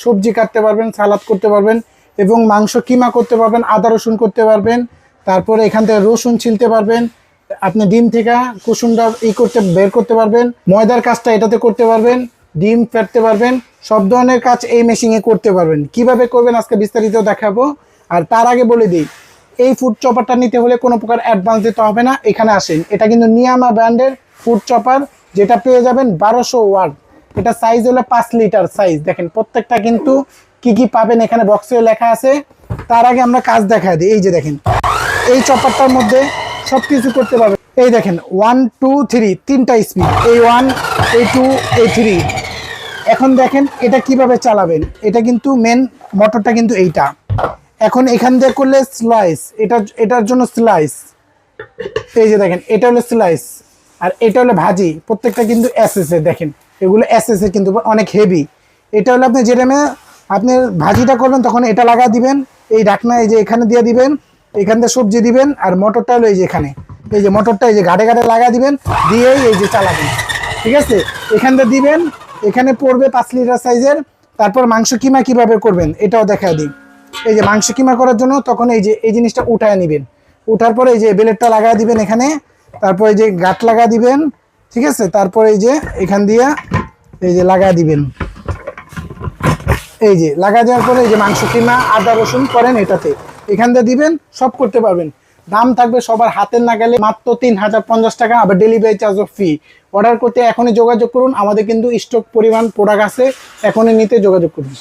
সবজি কাটতে পারবেন, সালাদ করতে পারবেন এবং মাংস কিমা করতে পারবেন, আদা রসুন করতে পারবেন। তারপরে এখান থেকে রসুন ছিলতে পারবেন, আপনি ডিম থেকে কুসুমটা করতে বের করতে পারবেন, ময়দার কাজটা এটাতে করতে পারবেন, ডিম ফেটতে পারবেন, সব ধরনের কাজ এই মেশিনে করতে পারবেন। কিভাবে করবেন আজকে বিস্তারিত দেখাবো। আর তার আগে বলে দিই, এই ফুড চপারটা নিতে হলে কোনো প্রকার অ্যাডভান্স দিতে হবে না। এখানে আসেন, এটা কিন্তু নিয়ামা ব্র্যান্ডের ফুড চপার, যেটা পেয়ে যাবেন 1200 ওয়াট। এটা সাইজ হলো 5 লিটার সাইজ। দেখেন প্রত্যেকটা কিন্তু কি কি পাবেন এখানে বক্সে লেখা আছে। তার আগে আমরা কাজ দেখা দিই। এই যে দেখেন, এই চপারটার মধ্যে সব কিছু করতে পারবেন। এই দেখেন 1 2 3 তিনটা স্পিড, এই 1 এই 2 এই 3। এখন দেখেন এটা কিভাবে চালাবেন। এটা কিন্তু মেন মোটরটা কিন্তু এইটা। এখন এখান দিয়ে করলে স্লাইস, এটার জন্য স্লাইস। এই যে দেখেন এটা হলো স্লাইস, আর এটা হলো ভাজি। প্রত্যেকটা কিন্তু এসএস এর, দেখেন এগুলো এসএস এর কিন্তু অনেক হেভি। এটা হলো আপনি যেটামে আপনি ভাজিটা করবেন তখন এটা লাগা দিবেন, এই ঢাকনা এই যে এখানে দিয়ে দিবেন, এখান থেকে সবজি দিবেন। আর মোটরটা হলো এই যে এখানে, এই যে মোটরটা এই যে ঘাটে ঘাটে লাগা দিবেন, দিয়েই এই যে চালাবেন। ঠিক আছে, এখান থেকে দিবেন, এখানে পড়বে 5 লিটার সাইজের। তারপর মাংস কিমা কিভাবে করবেন এটাও দেখা দিই। এই যে মাংস কিমা করার জন্য তখন এই যে এই জিনিসটা উঠায় নেবেন, উঠার পরে এই যে বেলেটটা লাগা দিবেন এখানে, তারপর এই যে গাঁট লাগা দিবেন। ঠিক আছে, তারপর এই যে এখান দিয়ে এই যে লাগা দিবেন। এই যে লাগা দেওয়ার পরে এই যে মাংস কিমা আদা রসুন করেন এটাতে, এখান দিয়ে দিবেন, সব করতে পারবেন। দাম থাকবে সবার হাতের নাগালে মাত্র 3050 টাকা। আবার ডেলিভারি চার্জও ফ্রি। অর্ডার করতে এখনই যোগাযোগ করুন, আমাদের কিন্তু স্টক পরিমাণ প্রোডাক্ট আছে, এখনই নিতে যোগাযোগ করুন।